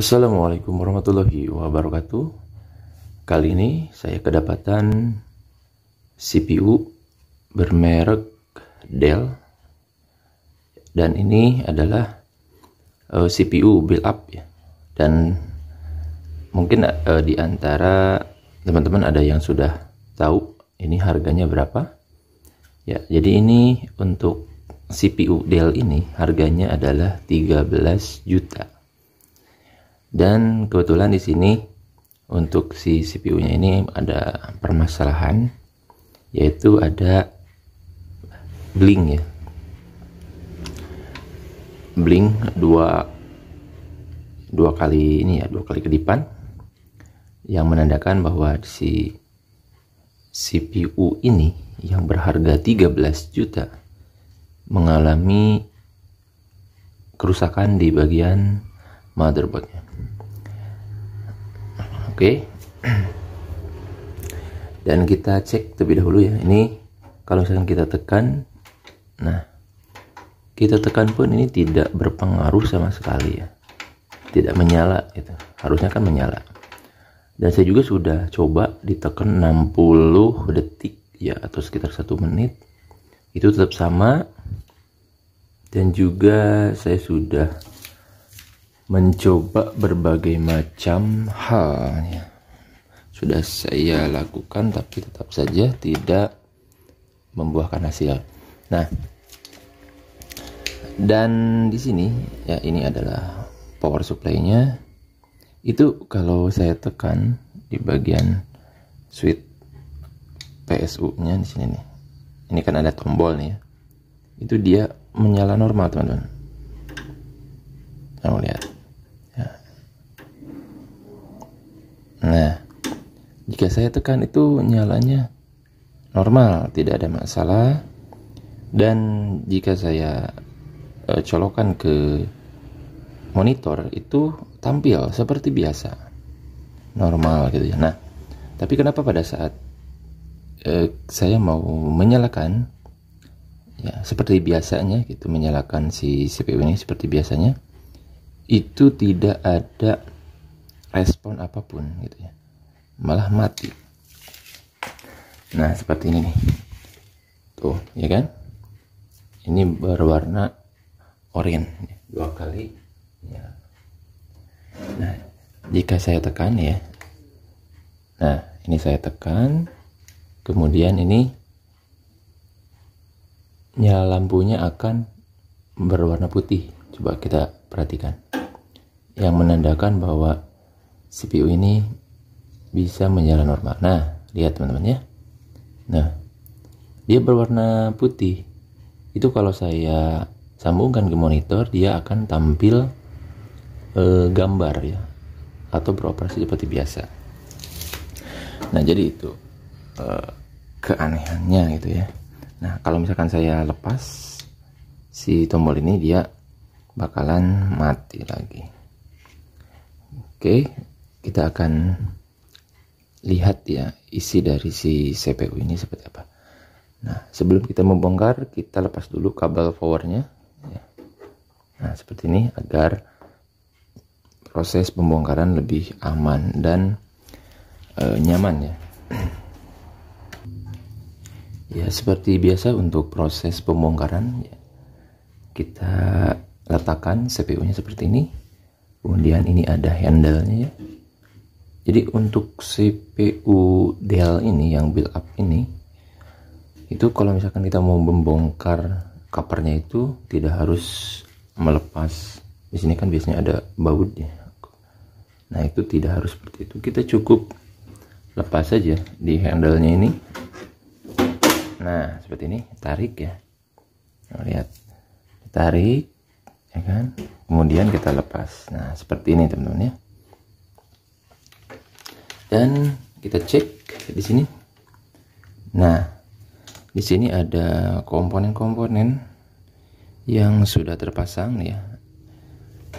Assalamualaikum warahmatullahi wabarakatuh. Kali ini saya kedapatan CPU bermerek Dell, dan ini adalah CPU build up ya. Dan mungkin di antara teman-teman ada yang sudah tahu ini harganya berapa ya. Jadi ini untuk CPU Dell ini harganya adalah 13 juta. Dan kebetulan di sini untuk si CPU-nya ini ada permasalahan, yaitu ada blink ya. Blink dua kali ini ya, dua kali kedipan, yang menandakan bahwa si CPU ini yang berharga 13 juta mengalami kerusakan di bagian motherboardnya. Oke. Dan kita cek terlebih dahulu ya. Ini kalau misalkan kita tekan, nah kita tekan pun ini tidak berpengaruh sama sekali ya, tidak menyala gitu. Harusnya kan menyala. Dan saya juga sudah coba ditekan 60 detik ya, atau sekitar 1 menit, itu tetap sama. Dan juga saya sudah mencoba berbagai macam hal ya, sudah saya lakukan, tapi tetap saja tidak membuahkan hasil. Nah, dan di sini ya, ini adalah power supply-nya. Itu kalau saya tekan di bagian switch PSU-nya di sini nih, ini kan ada tombol nih ya, itu dia menyala normal teman-teman. Nah, lihat. Nah, jika saya tekan itu nyalanya normal, tidak ada masalah. Dan jika saya colokkan ke monitor, itu tampil seperti biasa, normal gitu ya. Nah, tapi kenapa pada saat saya mau menyalakan ya seperti biasanya gitu, menyalakan si CPU ini seperti biasanya, itu tidak ada respon apapun gitu ya, malah mati. Nah, seperti ini nih, tuh ya kan, ini berwarna oranye dua kali ya. Nah, jika saya tekan ya, nah ini saya tekan, kemudian ini nyala lampunya akan berwarna putih. Coba kita perhatikan, yang menandakan bahwa CPU ini bisa menyala normal. Nah, lihat teman-teman ya. Nah, dia berwarna putih. Itu kalau saya sambungkan ke monitor, dia akan tampil gambar ya, atau beroperasi seperti biasa. Nah, jadi itu keanehannya gitu ya. Nah, kalau misalkan saya lepas si tombol ini, dia bakalan mati lagi. Oke, kita akan lihat ya isi dari si CPU ini seperti apa. Nah, sebelum kita membongkar, kita lepas dulu kabel powernya ya. Nah, seperti ini, agar proses pembongkaran lebih aman dan nyaman ya. Ya, seperti biasa untuk proses pembongkaran ya, kita letakkan CPU-nya seperti ini. Kemudian ini ada handle-nya ya. Jadi untuk CPU Dell ini yang build up ini, itu kalau misalkan kita mau membongkar covernya, itu tidak harus melepas. Di sini kan biasanya ada bautnya. Nah, itu tidak harus seperti itu. Kita cukup lepas saja di handle-nya ini. Nah, seperti ini, tarik ya. Nah, lihat, tarik ya kan. Kemudian kita lepas. Nah, seperti ini teman-teman ya. Dan kita cek di sini. Nah, di sini ada komponen-komponen yang sudah terpasang ya.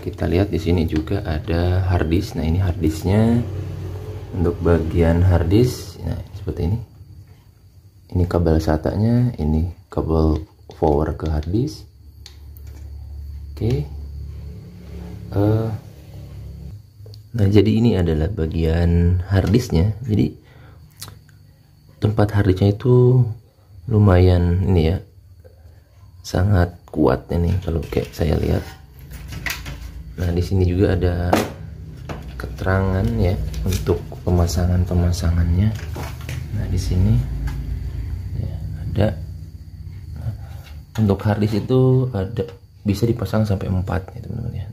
Kita lihat di sini juga ada hard disk. Nah, ini hard disknya. Untuk bagian hard disk, nah seperti ini. Ini kabel SATA-nya, ini kabel power ke hard disk. Oke. Nah, jadi ini adalah bagian harddisknya. Jadi tempat harddisknya itu lumayan ini ya, sangat kuat ini kalau kayak saya lihat. Nah, di sini juga ada keterangan ya untuk pemasangannya. Nah, di sini ya, ada. Nah, untuk harddisk itu ada bisa dipasang sampai 4 ya teman-teman ya.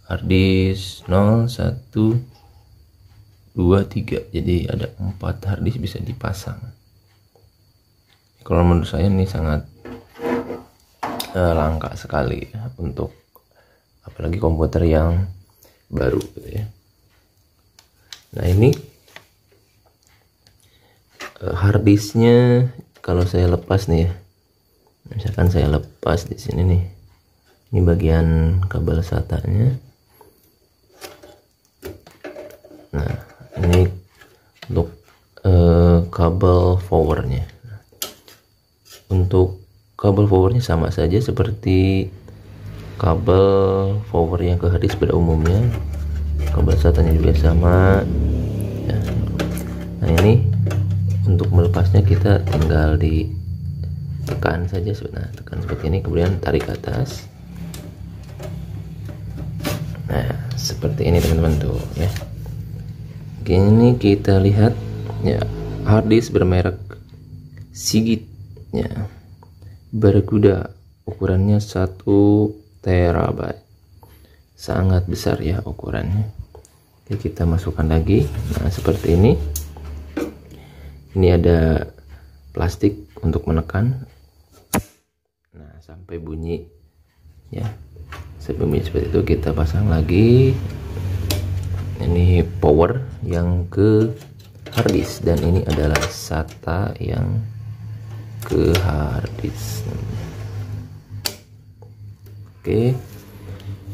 Harddisk 0, 1, 2, 3. Jadi ada 4 harddisk bisa dipasang. Kalau menurut saya ini sangat langka sekali ya, untuk apalagi komputer yang baru gitu ya. Nah, ini harddisknya kalau saya lepas nih ya, misalkan saya lepas di sini nih, ini bagian kabel SATA-nya. Nah, ini untuk kabel powernya. Untuk kabel powernya sama saja seperti kabel power yang ke harddisk pada umumnya. Kabel SATA-nya juga sama ya. Nah, ini untuk melepasnya kita tinggal ditekan saja. Nah, tekan seperti ini, kemudian tarik ke atas. Nah, seperti ini teman-teman tuh ya. Ini kita lihat ya, harddisk bermerek Seagate ya, Barracuda, ukurannya 1 terabyte, sangat besar ya ukurannya. Oke, kita masukkan lagi. Nah, seperti ini ada plastik untuk menekan. Nah, sampai bunyi ya, sampai bunyi seperti itu. Kita pasang lagi. Ini power yang ke harddisk dan ini adalah SATA yang ke harddisk. Oke,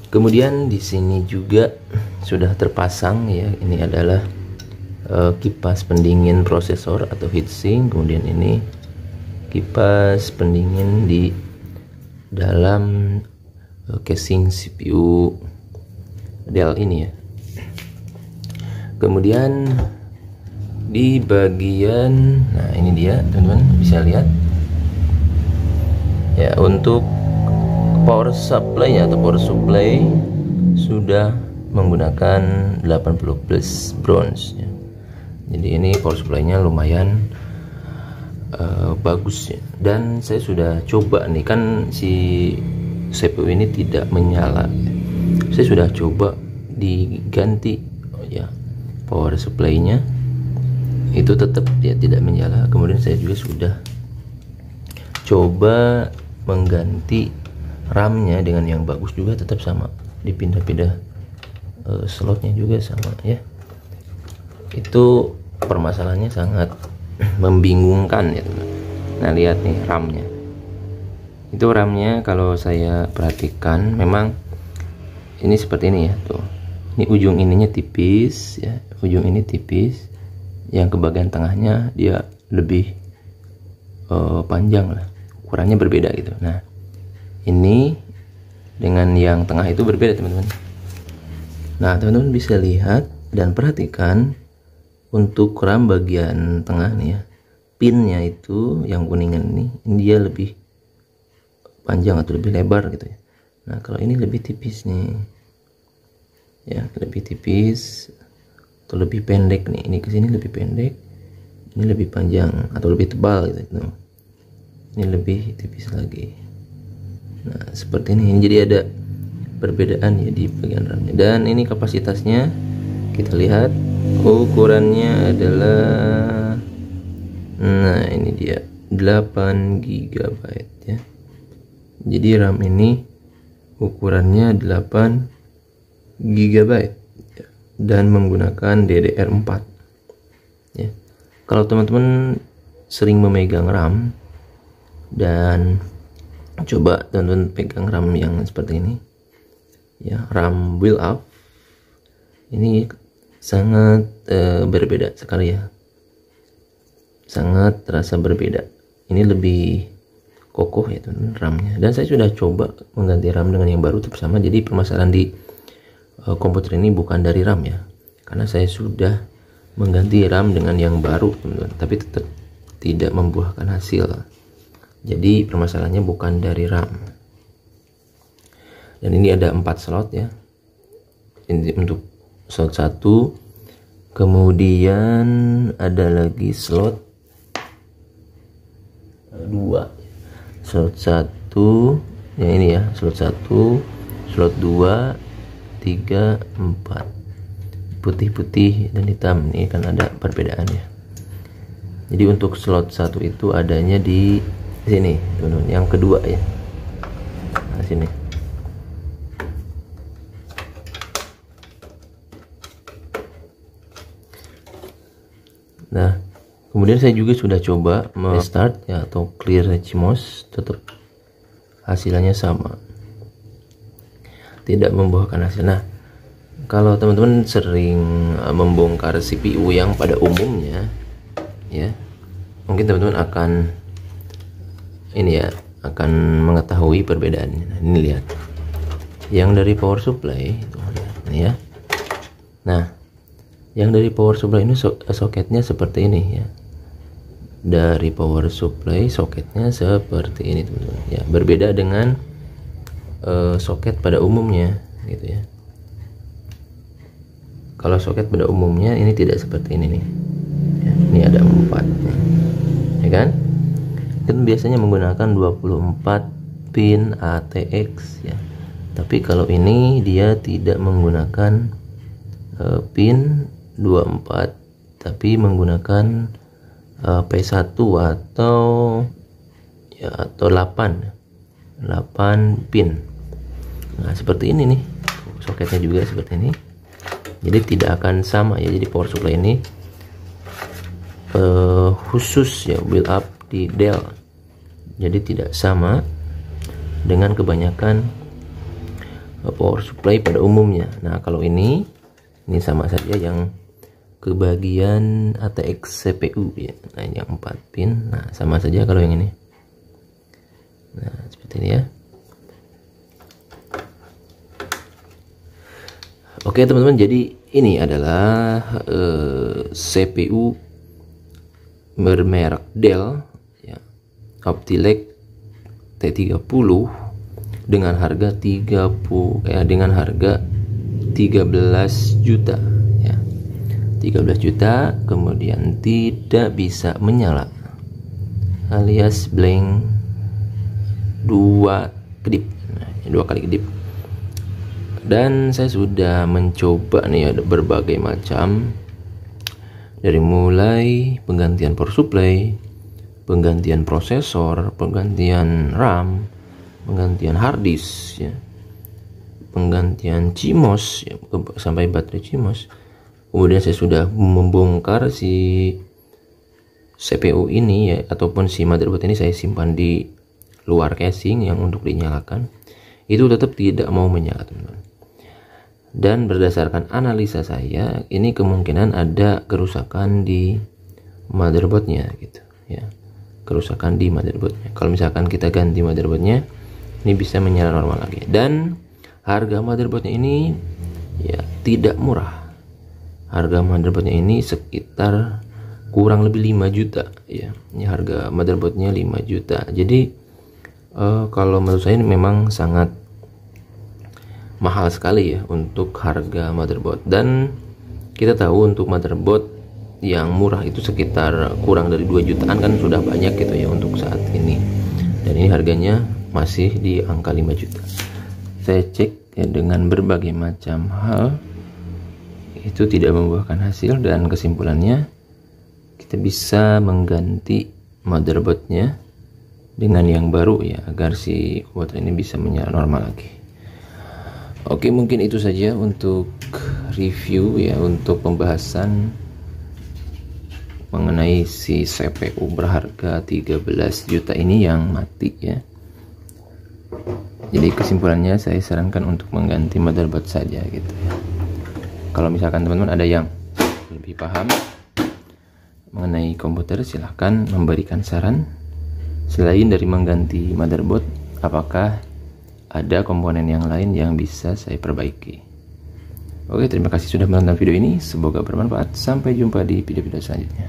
kemudian di sini juga sudah terpasang ya, ini adalah kipas pendingin prosesor atau heatsink. Kemudian ini kipas pendingin di dalam casing CPU Dell ini ya. Kemudian di bagian, nah ini dia teman-teman bisa lihat ya, untuk power supply atau power supply sudah menggunakan 80 plus bronze ya. Jadi ini power supply-nya lumayan bagus ya. Dan saya sudah coba nih, kan si CPU ini tidak menyala ya. Saya sudah coba diganti ya power supply-nya, itu tetap ya tidak menyala. Kemudian saya juga sudah coba mengganti RAM-nya dengan yang bagus juga, tetap sama, dipindah-pindah slotnya juga sama ya. Itu permasalahannya sangat membingungkan ya teman. Nah, lihat nih RAM-nya. Itu RAM-nya kalau saya perhatikan memang ini seperti ini ya tuh. Ini ujung ininya tipis ya, ujung ini tipis. Yang ke bagian tengahnya dia lebih panjang lah, ukurannya berbeda gitu. Nah, ini dengan yang tengah itu berbeda teman-teman. Nah, teman-teman bisa lihat dan perhatikan untuk RAM bagian tengah nih ya, pinnya itu yang kuningan ini dia lebih panjang atau lebih lebar gitu ya. Nah, kalau ini lebih tipis nih ya, lebih tipis atau lebih pendek nih, ini kesini lebih pendek, ini lebih panjang atau lebih tebal gitu. Ini lebih tipis lagi. Nah, seperti ini. Jadi ada perbedaan ya di bagian RAM-nya. Dan ini kapasitasnya kita lihat, ukurannya adalah, nah ini dia 8 GB ya. Jadi RAM ini ukurannya 8 GB ya, dan menggunakan DDR4 ya. Kalau teman-teman sering memegang RAM dan coba teman-teman pegang RAM yang seperti ini ya, RAM build up ini sangat berbeda sekali ya, sangat terasa berbeda. Ini lebih kokoh ya teman-teman RAM-nya. Dan saya sudah coba mengganti RAM dengan yang baru tetap sama. Jadi permasalahan di komputer ini bukan dari RAM ya, karena saya sudah mengganti RAM dengan yang baru teman-teman, tapi tetap tidak membuahkan hasil. Jadi permasalahannya bukan dari RAM. Dan ini ada 4 slot ya, ini untuk slot 1, kemudian ada lagi slot 2, slot 1 yang ini ya, slot 1, slot 2, 3, 4, putih-putih dan hitam. Ini kan ada perbedaannya. Jadi untuk slot 1 itu adanya di sini teman-teman, yang kedua ya, nah sini. Nah kemudian saya juga sudah coba restart ya, atau clear CMOS, tetap hasilnya sama, tidak membuahkan hasil. Nah kalau teman-teman sering membongkar CPU yang pada umumnya ya, mungkin teman-teman akan ini ya, akan mengetahui perbedaannya. Nah, ini lihat yang dari power supply ini ya. Nah yang dari power supply ini soketnya seperti ini ya, dari power supply soketnya seperti ini teman-teman ya, berbeda dengan soket pada umumnya gitu ya. Kalau soket pada umumnya ini tidak seperti ini nih ya, ini ada 4 ya kan, biasanya menggunakan 24 pin ATX ya, tapi kalau ini dia tidak menggunakan pin 24, tapi menggunakan P1 atau ya, atau 8 pin. Nah seperti ini nih, soketnya juga seperti ini, jadi tidak akan sama ya. Jadi power supply ini khusus ya, build up di Dell, jadi tidak sama dengan kebanyakan power supply pada umumnya. Nah kalau ini sama saja, yang kebagian ATX CPU ya, nah yang 4 pin, nah sama saja kalau yang ini. Nah seperti ini ya. Oke teman-teman, jadi ini adalah CPU bermerek Dell ya, Optilec T30 dengan harga 13 juta ya, 13 juta, kemudian tidak bisa menyala alias blank 2 kedip, nah, 2 kali kedip. Dan saya sudah mencoba nih, ada berbagai macam, dari mulai penggantian power supply, penggantian prosesor, penggantian RAM, penggantian hard disk ya, penggantian CMOS ya, sampai baterai CMOS. Kemudian saya sudah membongkar si CPU ini ya, ataupun si motherboard ini saya simpan di luar casing yang untuk dinyalakan, itu tetap tidak mau menyala teman-teman. Dan berdasarkan analisa saya, ini kemungkinan ada kerusakan di motherboardnya gitu ya, kerusakan di motherboardnya. Kalau misalkan kita ganti motherboardnya, ini bisa menyala normal lagi. Dan harga motherboardnya ini ya tidak murah. Harga motherboardnya ini sekitar kurang lebih 5 juta ya. Ini harga motherboardnya 5 juta. Jadi kalau menurut saya ini memang sangat mahal sekali ya untuk harga motherboard. Dan kita tahu untuk motherboard yang murah itu sekitar kurang dari 2 jutaan kan sudah banyak gitu ya untuk saat ini. Dan ini harganya masih di angka 5 juta. Saya cek ya, dengan berbagai macam hal itu tidak membuahkan hasil, dan kesimpulannya kita bisa mengganti motherboardnya dengan yang baru ya, agar si komputer ini bisa menyala normal lagi. Oke, mungkin itu saja untuk review ya, untuk pembahasan mengenai si CPU berharga 13 juta ini yang mati ya. Jadi kesimpulannya saya sarankan untuk mengganti motherboard saja gitu ya. Kalau misalkan teman-teman ada yang lebih paham mengenai komputer, silahkan memberikan saran. Selain dari mengganti motherboard, apakah ada komponen yang lain yang bisa saya perbaiki? Oke, terima kasih sudah menonton video ini. Semoga bermanfaat. Sampai jumpa di video-video selanjutnya.